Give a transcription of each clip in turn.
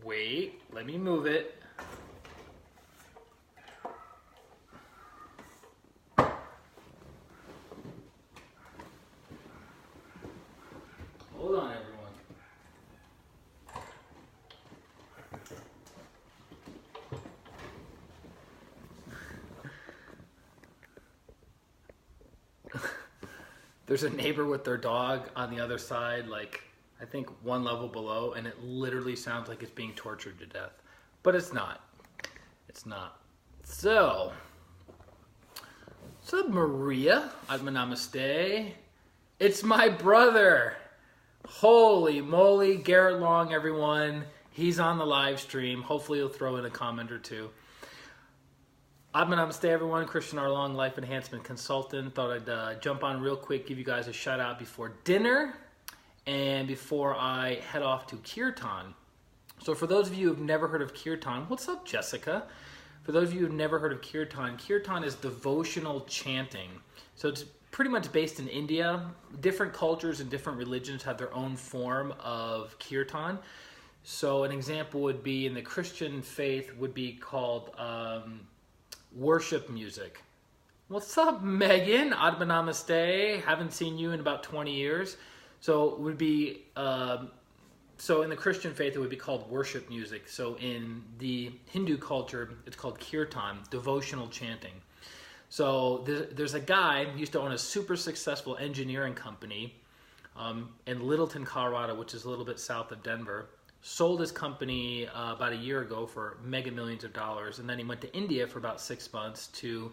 Wait, let me move it. Hold on, everyone. There's a neighbor with their dog on the other side, like I think one level below, and it literally sounds like it's being tortured to death. But it's not. It's not. So, what's up, Maria? Atma Namaste. It's my brother. Holy moly, Garrett Long, everyone. He's on the live stream. Hopefully he'll throw in a comment or two. Atma Namaste, everyone. Christian R. Long, Life Enhancement Consultant. Thought I'd jump on real quick, give you guys a shout out before dinner and before I head off to Kirtan. So for those of you who've never heard of Kirtan, what's up, Jessica? For those of you who've never heard of Kirtan, Kirtan is devotional chanting. So it's pretty much based in India. Different cultures and different religions have their own form of Kirtan. So an example would be in the Christian faith would be called worship music. What's up, Megan? Atma Namaste. Haven't seen you in about 20 years. So it would be, so in the Christian faith, it would be called worship music. So in the Hindu culture, it's called kirtan, devotional chanting. So there's a guy who used to own a super successful engineering company in Littleton, Colorado, which is a little bit south of Denver. Sold his company about a year ago for mega millions of dollars, and then he went to India for about 6 months to,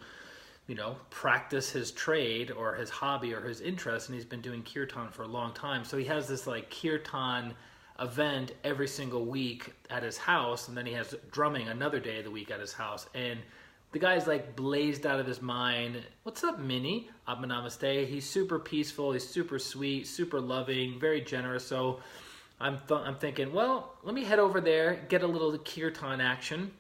you know, practice his trade or his hobby or his interest, and he's been doing kirtan for a long time. So he has this like kirtan event every single week at his house, and then he has drumming another day of the week at his house. And the guy's like blazed out of his mind. What's up, Minnie? Atma Namaste. He's super peaceful. He's super sweet, super loving, very generous. So I'm thinking, well, let me head over there, get a little kirtan action.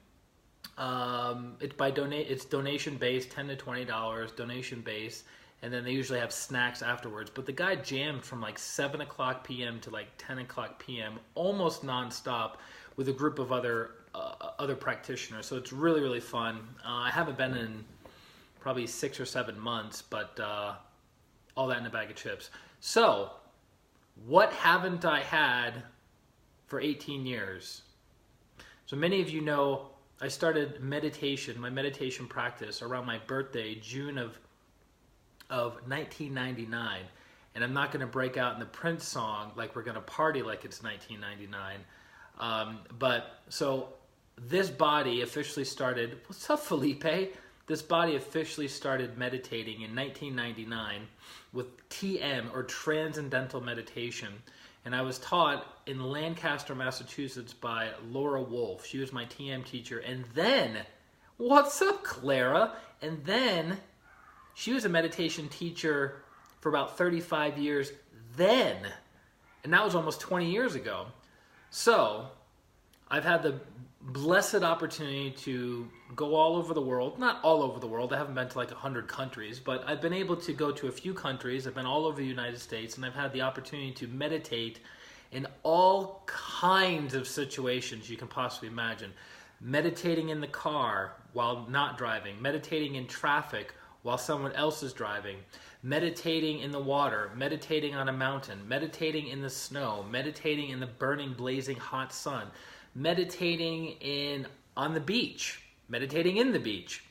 It's donation based, $10 to $20, donation based, and then they usually have snacks afterwards. But the guy jammed from like 7 o'clock p.m. to like 10 o'clock p.m. almost nonstop with a group of other practitioners. So it's really, really fun. I haven't been in probably 6 or 7 months, but all that in a bag of chips. So what haven't I had for 18 years? So many of you know I started meditation, my meditation practice around my birthday, June of 1999. And I'm not going to break out in the Prince song like we're going to party like it's 1999. But so this body officially started, what's up, Felipe? This body officially started meditating in 1999 with TM, or Transcendental Meditation. And I was taught in Lancaster, Massachusetts by Laura Wolf. She was my TM teacher. And then, what's up, Clara? And then she was a meditation teacher for about 35 years then. And that was almost 20 years ago. So I've had the blessed opportunity to go all over the world. Not all over the world. I haven't been to like 100 countries, but I've been able to go to a few countries. I've been all over the United States, and I've had the opportunity to meditate in all kinds of situations you can possibly imagine. Meditating in the car while not driving, meditating in traffic while someone else is driving, meditating in the water, meditating on a mountain, meditating in the snow, meditating in the burning, blazing hot sun, meditating on the beach, meditating in the beach,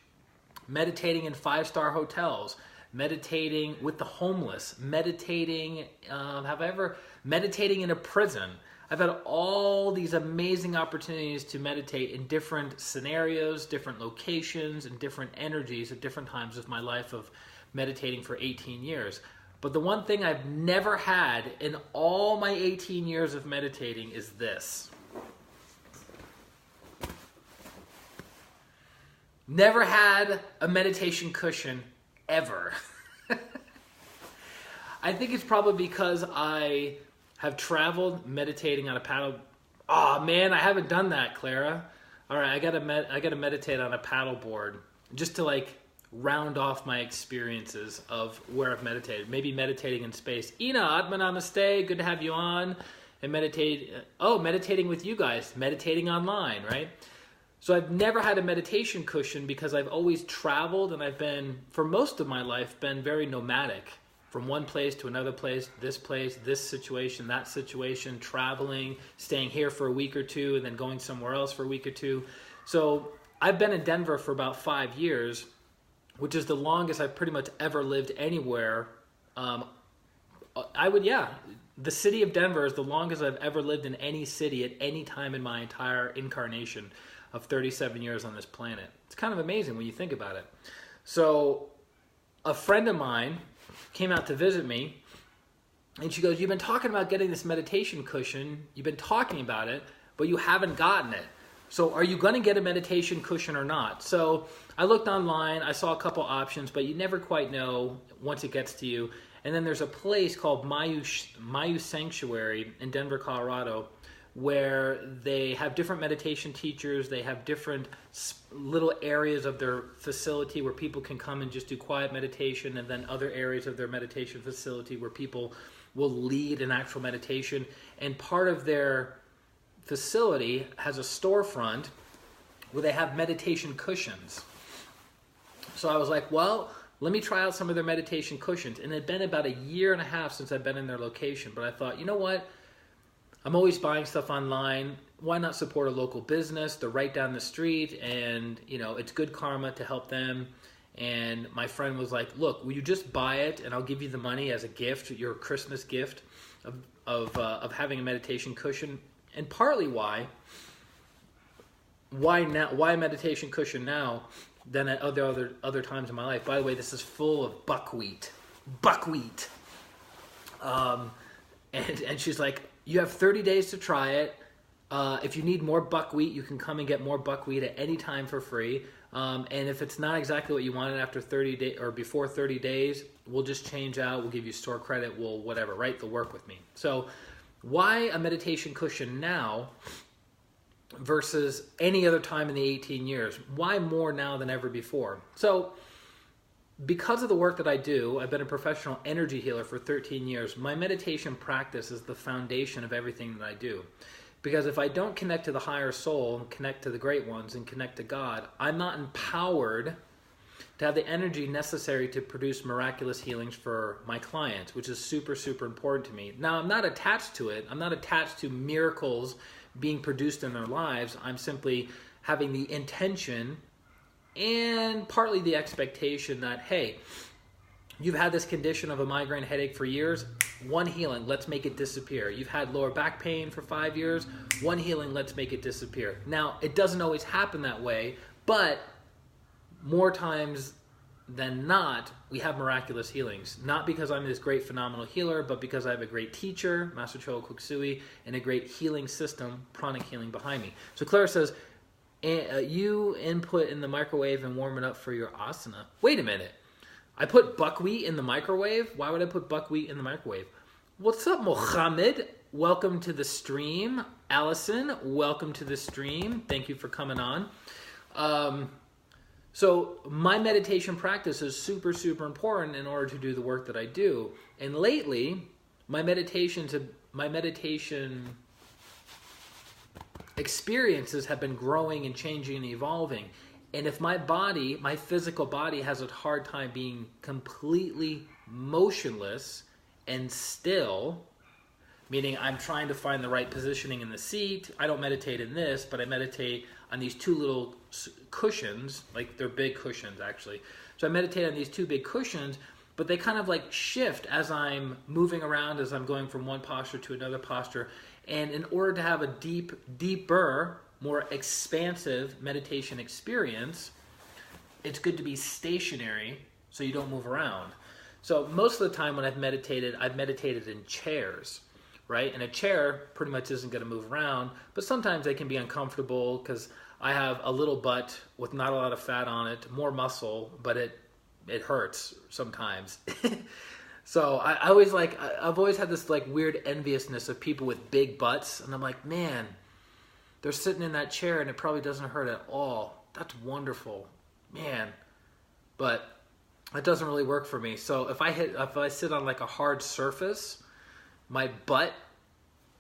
meditating in 5-star hotels, meditating with the homeless, meditating, meditating in a prison. I've had all these amazing opportunities to meditate in different scenarios, different locations, and different energies at different times of my life of meditating for 18 years. But the one thing I've never had in all my 18 years of meditating is this. Never had a meditation cushion ever. I think it's probably because I have traveled meditating on a paddle. Oh man, I haven't done that, Clara. All right, I gotta meditate on a paddle board just to like round off my experiences of where I've meditated. Maybe meditating in space. Ina, Atma Namaste, good to have you on. and meditating with you guys, meditating online, right? So I've never had a meditation cushion because I've always traveled, and I've been, for most of my life, been very nomadic. From one place to another place, this situation, that situation, traveling, staying here for a week or two, and then going somewhere else for a week or two. So I've been in Denver for about 5 years, which is the longest I've pretty much ever lived anywhere. The city of Denver is the longest I've ever lived in any city at any time in my entire incarnation of 37 years on this planet. It's kind of amazing when you think about it. So a friend of mine came out to visit me, and she goes, "You've been talking about getting this meditation cushion. You've been talking about it, but you haven't gotten it. So are you going to get a meditation cushion or not?" So I looked online. I saw a couple options, but you never quite know once it gets to you. And then there's a place called Mayu Sanctuary in Denver, Colorado, where they have different meditation teachers. They have different little areas of their facility where people can come and just do quiet meditation, and then other areas of their meditation facility where people will lead an actual meditation. And part of their facility has a storefront where they have meditation cushions. So I was like, well, let me try out some of their meditation cushions. And it had been about 1.5 years since I've been in their location. But I thought, you know what? I'm always buying stuff online. Why not support a local business? They're right down the street, and it's good karma to help them. And my friend was like, look, will you just buy it, and I'll give you the money as a gift, your Christmas gift of having a meditation cushion. And partly why a meditation cushion now than at other times in my life. By the way, this is full of buckwheat. And she's like, you have 30 days to try it. If you need more buckwheat, you can come and get more buckwheat at any time for free. And if it's not exactly what you wanted after 30 days or before 30 days, we'll just change out. We'll give you store credit. We'll whatever, right? They'll work with me. So why a meditation cushion now versus any other time in the 18 years? Why more now than ever before? So because of the work that I do, I've been a professional energy healer for 13 years. My meditation practice is the foundation of everything that I do. Because if I don't connect to the higher soul, and connect to the great ones, and connect to God, I'm not empowered to have the energy necessary to produce miraculous healings for my clients, which is super, super important to me. Now, I'm not attached to it. I'm not attached to miracles being produced in their lives. I'm simply having the intention and partly the expectation that, hey, you've had this condition of a migraine headache for years, one healing, let's make it disappear. You've had lower back pain for 5 years, one healing, let's make it disappear. Now, it doesn't always happen that way, but more times than not, we have miraculous healings. Not because I'm this great phenomenal healer, but because I have a great teacher, Master Choa Kok Sui, and a great healing system, pranic healing behind me. So Clara says, you input in the microwave and warm it up for your asana. Wait a minute. I put buckwheat in the microwave? Why would I put buckwheat in the microwave? What's up, Mohammed? Welcome to the stream. Allison, welcome to the stream. Thank you for coming on. So my meditation practice is super, super important in order to do the work that I do. And lately, my meditation experiences have been growing and changing and evolving. And if my body, my physical body, has a hard time being completely motionless and still, meaning I'm trying to find the right positioning in the seat. I don't meditate in this, but I meditate on these two little cushions, like they're big cushions actually. So I meditate on these two big cushions, but they kind of like shift as I'm moving around, as I'm going from one posture to another posture. And in order to have a deeper, more expansive meditation experience, it's good to be stationary so you don't move around. So most of the time when I've meditated in chairs, right? And a chair pretty much isn't going to move around, but sometimes they can be uncomfortable because I have a little butt with not a lot of fat on it, more muscle, but it hurts sometimes. So I've always had this like weird enviousness of people with big butts, and I'm like, man, they're sitting in that chair and it probably doesn't hurt at all. That's wonderful, man. But it doesn't really work for me. So if I sit on like a hard surface, my butt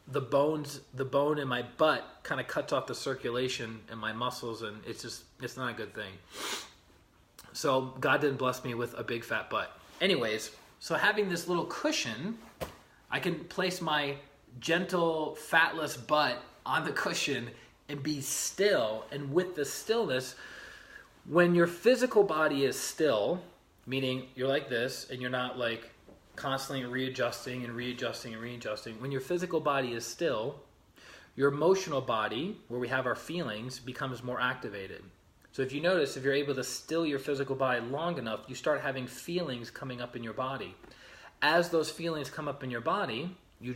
the bone in my butt kind of cuts off the circulation in my muscles, and it's not a good thing. So God didn't bless me with a big fat butt. Anyways, so having this little cushion, I can place my gentle, fatless butt on the cushion and be still. And with the stillness, when your physical body is still, meaning you're like this and you're not like constantly readjusting and readjusting and readjusting. When your physical body is still, your emotional body, where we have our feelings, becomes more activated. So if you notice, if you're able to still your physical body long enough, you start having feelings coming up in your body. As those feelings come up in your body, you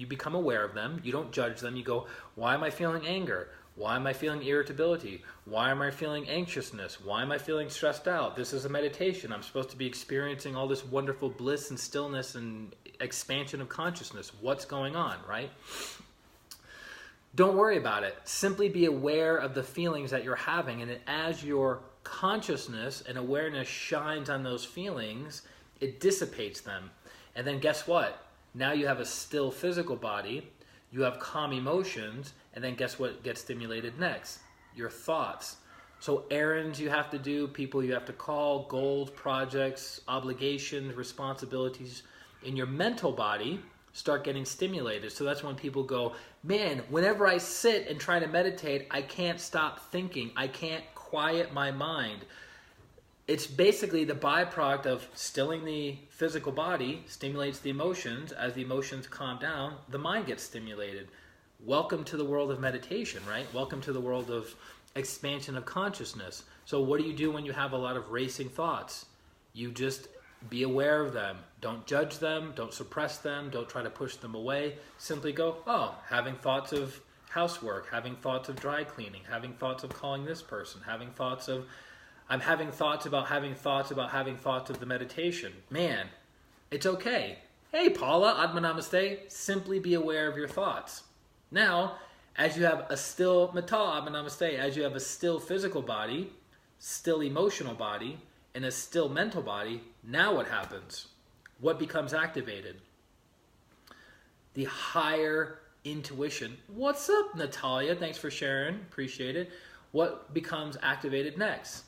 become aware of them. You don't judge them. You go, why am I feeling anger? Why am I feeling irritability? Why am I feeling anxiousness? Why am I feeling stressed out? This is a meditation. I'm supposed to be experiencing all this wonderful bliss and stillness and expansion of consciousness. What's going on, right? Don't worry about it. Simply be aware of the feelings that you're having. And as your consciousness and awareness shines on those feelings, it dissipates them. And then guess what? Now you have a still physical body. You have calm emotions. And then guess what gets stimulated next? Your thoughts. So errands you have to do, people you have to call, goals, projects, obligations, responsibilities in your mental body start getting stimulated. So that's when people go, man, whenever I sit and try to meditate, I can't stop thinking. I can't quiet my mind. It's basically the byproduct of stilling the physical body, stimulates the emotions. As the emotions calm down, the mind gets stimulated. Welcome to the world of meditation, right? Welcome to the world of expansion of consciousness. So what do you do when you have a lot of racing thoughts? You just be aware of them. Don't judge them. Don't suppress them. Don't try to push them away. Simply go, oh, having thoughts of housework, having thoughts of dry cleaning, having thoughts of calling this person, I'm having thoughts about having thoughts about having thoughts of the meditation. Man, it's okay. Hey, Paula, Atma Namaste. Simply be aware of your thoughts. Now, as you have a still Namaste, as you have a still physical body, still emotional body, and a still mental body, now what happens? What becomes activated? The higher intuition. What's up, Natalia? Thanks for sharing. Appreciate it. What becomes activated next?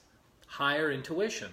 Higher intuition.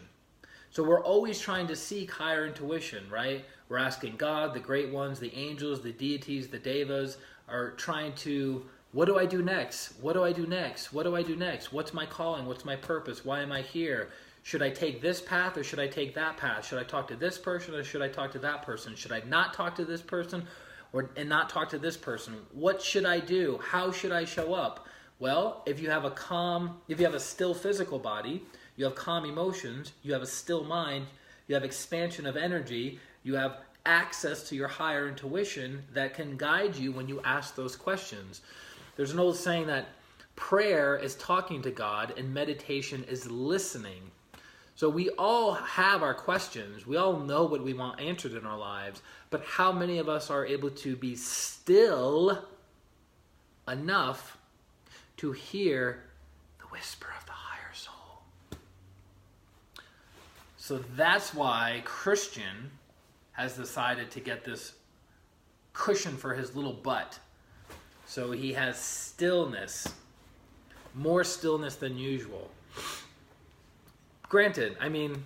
So we're always trying to seek higher intuition, right? We're asking God, the great ones, the angels, the deities, the devas, are trying to, what do I do next? What do I do next? What do I do next? What's my calling? What's my purpose? Why am I here? Should I take this path or should I take that path? Should I talk to this person or should I talk to that person? Should I not talk to this person and not talk to this person? What should I do? How should I show up? Well, if you have a still physical body, you have calm emotions, you have a still mind, you have expansion of energy, you have access to your higher intuition that can guide you when you ask those questions. There's an old saying that prayer is talking to God and meditation is listening. So we all have our questions. We all know what we want answered in our lives, but how many of us are able to be still enough to hear the whisper of the higher soul? So that's why Christian has decided to get this cushion for his little butt. So he has stillness, more stillness than usual. Granted, I mean,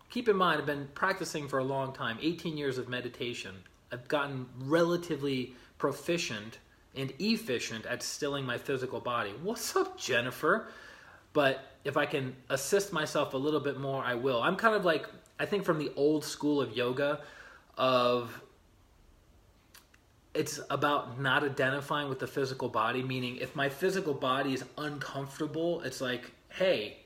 keep in mind, I've been practicing for a long time, 18 years of meditation. I've gotten relatively proficient and efficient at stilling my physical body. What's up, Jennifer? But if I can assist myself a little bit more, I will. I'm kind of like, I think from the old school of yoga, it's about not identifying with the physical body, meaning if my physical body is uncomfortable, it's like, hey,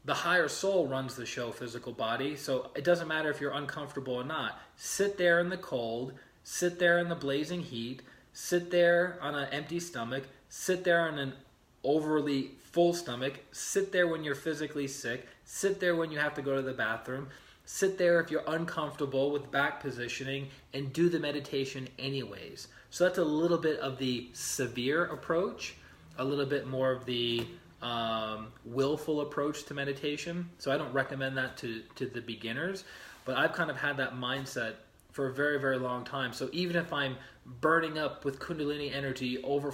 the higher soul runs the show, physical body, so it doesn't matter if you're uncomfortable or not. Sit there in the cold, sit there in the blazing heat, sit there on an empty stomach, sit there on an overly full stomach, sit there when you're physically sick, sit there when you have to go to the bathroom, sit there if you're uncomfortable with back positioning, and do the meditation anyways. So that's a little bit of the severe approach, a little bit more of the willful approach to meditation. So I don't recommend that to the beginners, but I've kind of had that mindset for a very, very long time. So even if I'm burning up with Kundalini energy over